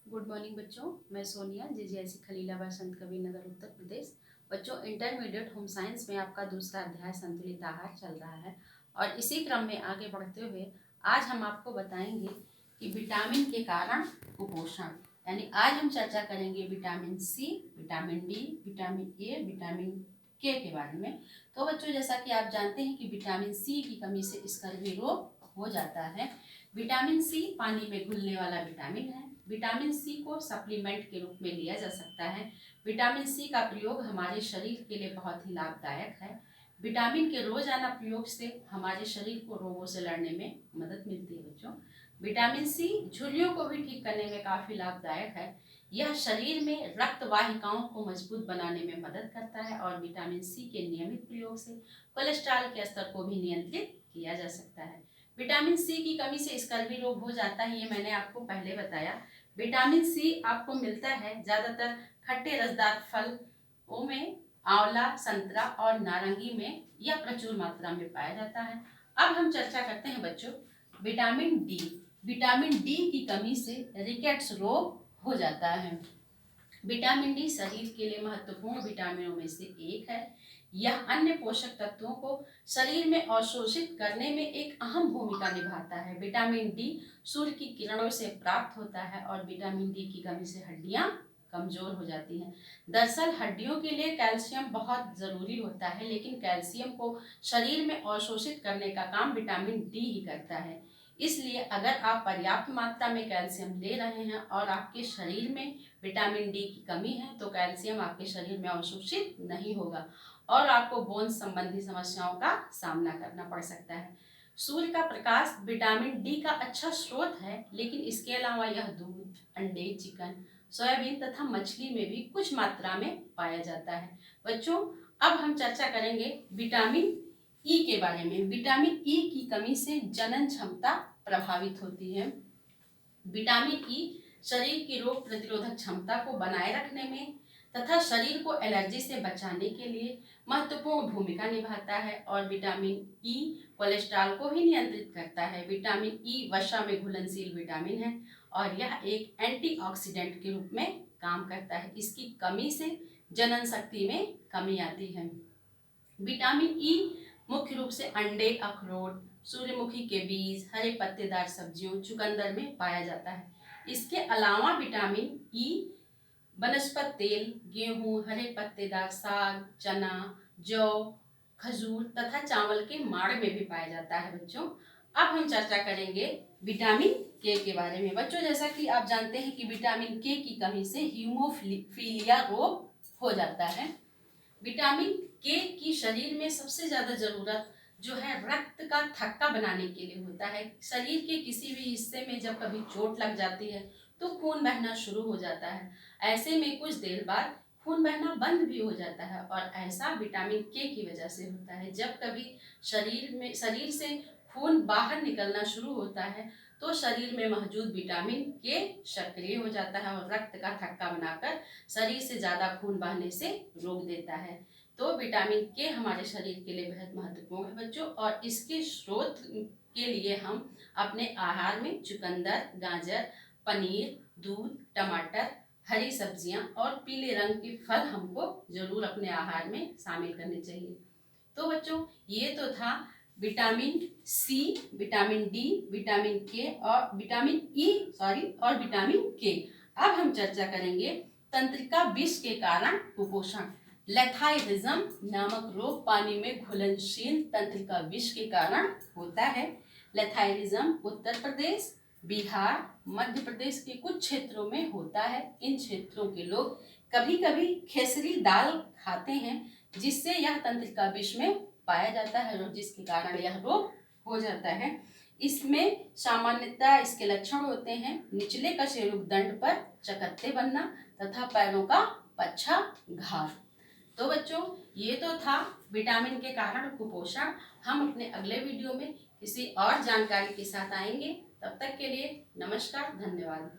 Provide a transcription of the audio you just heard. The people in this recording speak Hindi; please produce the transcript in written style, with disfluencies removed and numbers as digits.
गुड मॉर्निंग बच्चों, मैं सोनिया जेजेएससी खलीलाबाद संत कबीर नगर उत्तर प्रदेश। बच्चों, इंटरमीडिएट होम साइंस में आपका दूसरा अध्याय संतुलित आहार चल रहा है और इसी क्रम में आगे बढ़ते हुए आज हम आपको बताएंगे कि विटामिन के कारण कुपोषण, यानी आज हम चर्चा करेंगे vitamin C, vitamin D, vitamin A, vitamin के बारे में। तो बच्चों, जैसा कि आप जानते हैं कि विटामिन सी की कमी से स्कर्वी रोग हो जाता है। विटामिन सी पानी में घुलने वाला विटामिन है। विटामिन सी को सप्लीमेंट के रूप में लिया जा सकता है। विटामिन सी का प्रयोग हमारे शरीर के लिए बहुत ही लाभदायक है। विटामिन के रोजाना प्रयोग से हमारे शरीर को रोगों से लड़ने में मदद मिलती है। बच्चों, विटामिन सी झुर्रियों को भी ठीक करने में काफी लाभदायक है। यह शरीर में रक्त वाहिकाओं को मजबूत बनाने में मदद करता है और विटामिन सी के नियमित प्रयोग से कोलेस्ट्रॉल के स्तर को भी नियंत्रित किया जा सकता है। विटामिन सी की कमी से स्कर्वी रोग हो जाता है, ये मैंने आपको पहले बताया। विटामिन सी आपको मिलता है ज़्यादातर खट्टे रसदार फलों में, आंवला, संतरा और नारंगी में यह प्रचुर मात्रा में पाया जाता है। अब हम चर्चा करते हैं बच्चों विटामिन डी। विटामिन डी की कमी से रिकेट्स रोग हो जाता है। विटामिन डी शरीर के लिए महत्वपूर्ण विटामिनों में से एक है। यह अन्य पोषक तत्वों को शरीर में अवशोषित करने में एक अहम भूमिका निभाता है। विटामिन डी सूर्य की किरणों से प्राप्त होता है और विटामिन डी की कमी से हड्डियां कमजोर हो जाती हैं। दरअसल हड्डियों के लिए कैल्शियम बहुत ज़रूरी होता है, लेकिन कैल्शियम को शरीर में अवशोषित करने का काम विटामिन डी ही करता है। इसलिए अगर आप पर्याप्त मात्रा में कैल्शियम ले रहे हैं और आपके शरीर में विटामिन डी की कमी है तो कैल्शियम आपके शरीर में अवशोषित नहीं होगा और आपको बोन संबंधी समस्याओं का सामना करना पड़ सकता है। सूर्य का प्रकाश विटामिन डी का अच्छा स्रोत है, लेकिन इसके अलावा यह दूध, अंडे, चिकन, सोयाबीन तथा मछली में भी कुछ मात्रा में पाया जाता है। बच्चों, अब हम चर्चा करेंगे विटामिन ई के बारे में। विटामिन ई की कमी से जनन क्षमता प्रभावित होती है। विटामिन ई शरीर की रोग प्रतिरोधक क्षमता को बनाए रखने में तथा शरीर को एलर्जी से बचाने के लिए महत्वपूर्ण भूमिका निभाता है और विटामिन ई कोलेस्ट्रॉल को भी नियंत्रित करता है। विटामिन ई वसा में घुलनशील विटामिन है और यह एक एंटीऑक्सीडेंट के रूप में काम करता है। इसकी कमी से जनन शक्ति में कमी आती है। विटामिन ई मुख्य रूप से अंडे, अखरोट, सूर्यमुखी के बीज, हरे पत्तेदार सब्जियों, चुकंदर में पाया जाता है। इसके अलावा विटामिन ई वनस्पति तेल, गेहूं, हरे पत्तेदार साग, चना, जौ, खजूर तथा चावल के माड़ में भी पाया जाता है। बच्चों, अब हम चर्चा करेंगे विटामिन के बारे में। बच्चों, जैसा कि आप जानते हैं कि विटामिन के की कमी से हीमोफीलिया रोग हो जाता है। विटामिन के की शरीर में सबसे ज्यादा जरूरत जो है रक्त का थक्का बनाने के लिए होता है। शरीर के किसी भी हिस्से में जब कभी चोट लग जाती है तो खून बहना शुरू हो जाता है। ऐसे में कुछ देर बाद खून बहना बंद भी हो जाता है और ऐसा विटामिन के की वजह से होता है। जब कभी शरीर से खून बाहर निकलना शुरू होता है तो शरीर में मौजूद विटामिन के सक्रिय हो जाता है और रक्त का थक्का बनाकर शरीर से ज़्यादा खून बहने से रोक देता है। तो विटामिन के हमारे शरीर के लिए बेहद महत्वपूर्ण है बच्चों, और इसके स्रोत के लिए हम अपने आहार में चुकंदर, गाजर, पनीर, दूध, टमाटर, हरी सब्जियां और पीले रंग के फल हमको जरूर अपने आहार में शामिल करने चाहिए। तो बच्चों, ये तो था vitamin C, vitamin D, vitamin K और विटामिन ई और विटामिन के। अब हम चर्चा करेंगे तंत्रिका विष के कारण कुपोषण। लेथाइरिज्म नामक रोग पानी में घुलनशील तंत्रिका विष के कारण होता है। लेथाइरिज्म उत्तर प्रदेश, बिहार, मध्य प्रदेश के कुछ क्षेत्रों में होता है। इन क्षेत्रों के लोग कभी कभी खेसरी दाल खाते हैं जिससे यह तंत्रिका विष में पाया जाता है और जिसके कारण यह रोग हो जाता है। इसमें सामान्यतः इसके लक्षण होते हैं निचले कशेरुकदंड पर चकत्ते बनना तथा पैरों का पच्छा घाव। तो बच्चों, ये तो था विटामिन के कारण कुपोषण। हम अपने अगले वीडियो में किसी और जानकारी के साथ आएंगे। तब तक के लिए नमस्कार, धन्यवाद।